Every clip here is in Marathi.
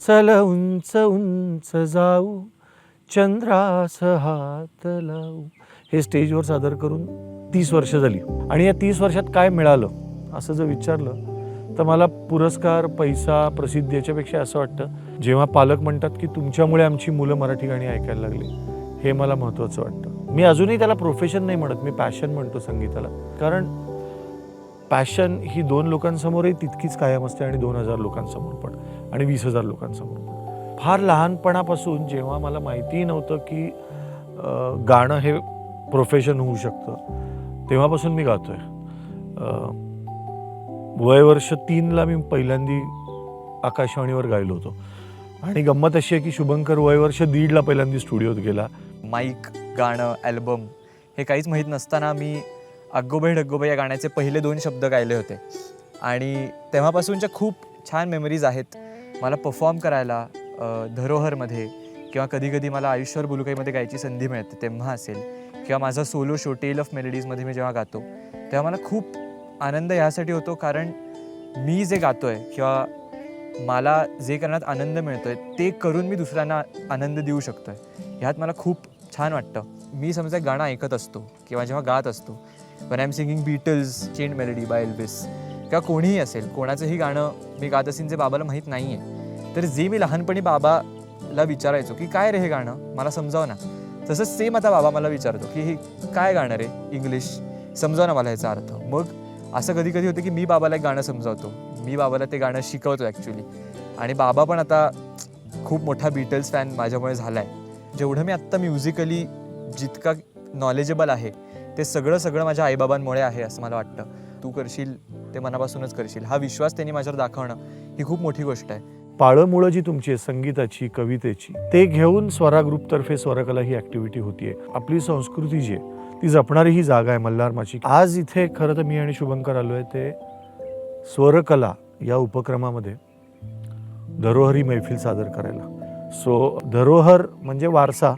चल उंच उंच जाऊ चंद्रास हात लावू, हे स्टेजवर सादर करून 30 वर्ष झाली. आणि या 30 वर्षात काय मिळालं असं जर विचारलं तर मला पुरस्कार, पैसा, प्रसिद्धी याच्यापेक्षा असं वाटतं जेव्हा पालक म्हणतात की तुमच्यामुळे आमची मुलं मराठी गाणी ऐकायला लागली, हे मला महत्त्वाचं वाटतं. मी अजूनही त्याला प्रोफेशन नाही म्हणत, मी पॅशन म्हणतो संगीताला. कारण पॅशन ही 2 लोकांसमोरही तितकीच कायम असते आणि 2000 लोकांसमोर पण आणि 20,000 लोकांसमोर पण. फार लहानपणापासून जेव्हा मला माहितीही नव्हतं की गाणं हे प्रोफेशन होऊ शकतं तेव्हापासून मी गातोय. वय वर्ष 3ला मी पहिल्यांदी आकाशवाणीवर गायलो होतो. आणि गंमत अशी आहे की शुभंकर वय वर्ष 1.5ला पहिल्यांदी स्टुडिओत गेला. माईक, गाणं, ॲल्बम हे काहीच माहीत नसताना मी अग्गोबाई डग्गोबाई या गाण्याचे पहिले 2 शब्द गायले होते. आणि तेव्हापासूनच्या खूप छान मेमरीज आहेत. मला परफॉर्म करायला धरोहरमध्ये किंवा कधी कधी मला आयुष्यभर बुलुकाईमध्ये गायची संधी मिळते तेव्हा असेल, किंवा माझा सोलो शो टेल ऑफ मेलडीजमध्ये मी जेव्हा गातो तेव्हा मला खूप आनंद ह्यासाठी होतो कारण मी जे गातो आहे किंवा मला जे करण्यात आनंद मिळतो आहे ते करून मी दुसऱ्यांना आनंद देऊ शकतो आहे. ह्यात मला खूप छान वाटतं. मी समजा गाणं ऐकत असतो किंवा जेव्हा गात असतो, when I am singing Beatles chained melody by Elvis किंवा कोणीही असेल, कोणाचंही गाणं मी गात असेल जे बाबाला माहीत नाही आहे, तर जे मी लहानपणी बाबाला विचारायचो की काय रे हे गाणं मला समजाव ना, तसंच सेम आता बाबा मला विचारतो की हे काय गाणं रे इंग्लिश, समजाव ना मला ह्याचा अर्थ. मग असं कधी कधी होतं की मी बाबाला एक गाणं समजावतो, मी बाबाला ते गाणं शिकवतो ॲक्च्युली. आणि बाबा पण आता खूप मोठा बीटल्स फॅन माझ्यामुळे झाला आहे. जेवढं मी आत्ता म्युझिकली जितका नॉलेजेबल आहे ते सगळं माझ्या आईबाबांमुळे आहे असं मला वाटतं. तू करशील ते मनापासूनच करशील हा विश्वास त्यांनी माझ्यावर दाखवणं ही खूप मोठी गोष्ट आहे. पाळंमुळं जी तुमची आहे संगीताची, कवितेची, ते घेऊन स्वरा ग्रुपतर्फे स्वरकला ही ॲक्टिव्हिटी होतीये. आपली संस्कृती जी आहे ती जपणारी ही जागा आहे मल्हारमाची. आज इथे खरं तर मी आणि शुभंकर आलो आहे ते स्वरकला या उपक्रमामध्ये धरोहरी मैफिल सादर करायला. सो धरोहर म्हणजे वारसा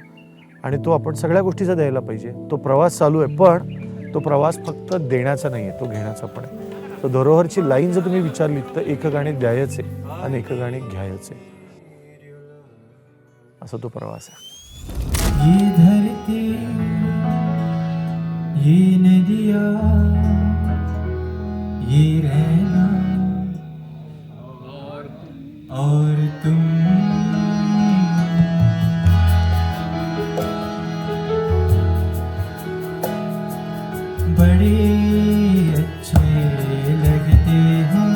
आणि तो आपण सगळ्या गोष्टीचा द्यायला पाहिजे. तो प्रवास चालू आहे, पण तो प्रवास फक्त देण्याचा नाही आहे, तो घेण्याचा पण आहे. तर धरोहरची लाईन जर तुम्ही विचारली तर एक गाणे द्यायचे आणि एक गाणे घ्यायचे, असा तो प्रवास आहे. ये धरती ये नदिया ये रहना और तुम बड़े अच्छे लगते हैं.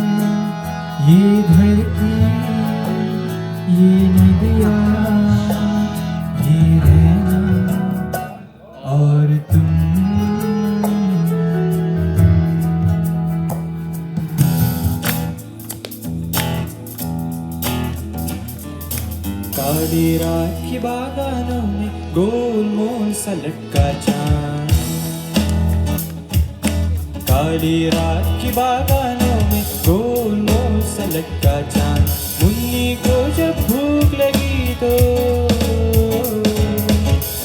ये धरती ये नदिया ये रहना और तुम. काली रात की बागानों में गोलमोल सा लटका चांद, काली रात की बागानों में गोलमोल सा लटका चांद. मुन्नी को जब भूख लगी तो,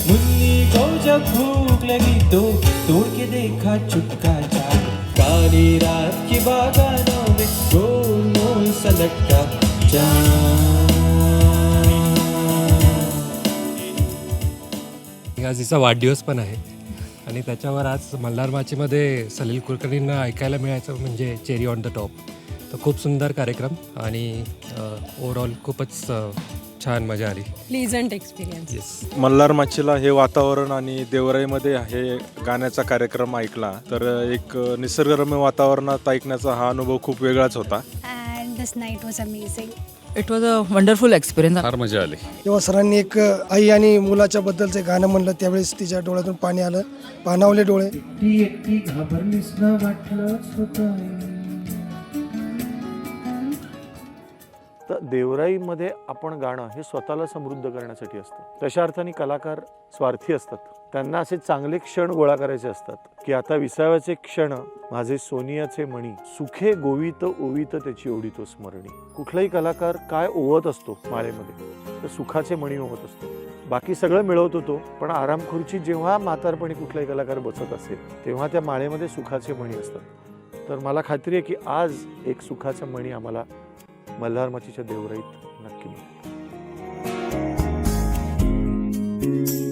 मुन्नी को जब भूख लगी तो तोड़ के देखा चुटका चांद. काली रात की बागानों में गोलमोल सा लटका चांद. आज हिचा वाढदिवस पण आहे आणि त्याच्यावर आज मल्हारमाचीमध्ये सलील कुलकर्णींना ऐकायला मिळायचं म्हणजे चेरी ऑन द टॉप. तर खूप सुंदर कार्यक्रम आणि ओव्हरऑल खूपच छान मजा आली. Pleasant experience. येस. मल्हारमाचीला हे वातावरण आणि देवराईमध्ये हे गाण्याचा कार्यक्रम ऐकला तर एक निसर्गरम्य वातावरणात ऐकण्याचा हा अनुभव खूप वेगळाच होता. And this night was amazing. It was a wonderful experience. फार मजा आली. तेव्हा सरांनी एक आई आणि मुलाच्या बद्दलचे गाणं म्हणलं त्यावेळेस तिच्या डोळ्यातून पाणी आलं, पाणावले डोळे. एकटी एकटी घाबरलीस ना वाटलंच होतं. तर देवराईमध्ये आपण गाणं हे स्वतःला समृद्ध करण्यासाठी असतं. तशा अर्थाने कलाकार स्वार्थी असतात, त्यांना असे चांगले क्षण गोळा करायचे असतात की आता विसाव्याचे क्षण माझे सोनियाचे मणी, सुखे गोवित ओवित त्याची ओढीतो स्मरणी. कुठलाही कलाकार काय ओवत असतो माळेमध्ये, तर सुखाचे मणी ओवत असतो. बाकी सगळं मिळवतो तो, पण आरामखुर्ची जेव्हा म्हातारपणी कुठलाही कलाकार बसत असेल तेव्हा त्या माळेमध्ये सुखाचे मणी असतात. तर मला खात्री आहे की आज एक सुखाचा मणी आम्हाला मल्हारमाचीच्या देवराईत नक्की मिळेल. रे